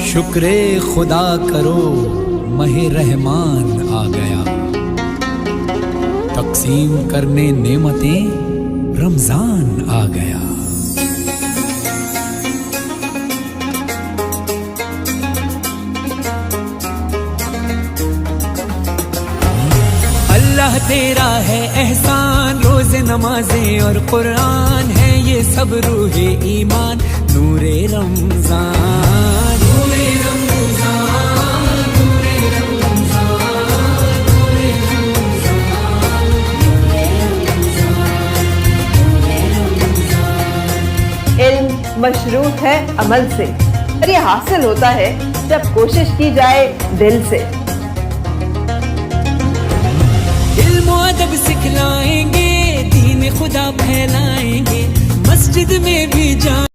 شکر خدا کرو ماہ رحمان آ گیا، تقسیم کرنے نعمتیں رمضان آ گیا۔ اللہ تیرا ہے احسان، روز نمازیں اور قرآن ہے یہ سب روح ایمان، نور رمضان نور رمضان نور رمضان نور رمضان۔ علم مشروط ہے عمل سے، اور یہ حاصل ہوتا ہے جب کوشش کی جائے دل سے۔ علم و ادب سکھلائیں گے، دین خدا پھیلائیں گے، مسجد میں بھی جائیں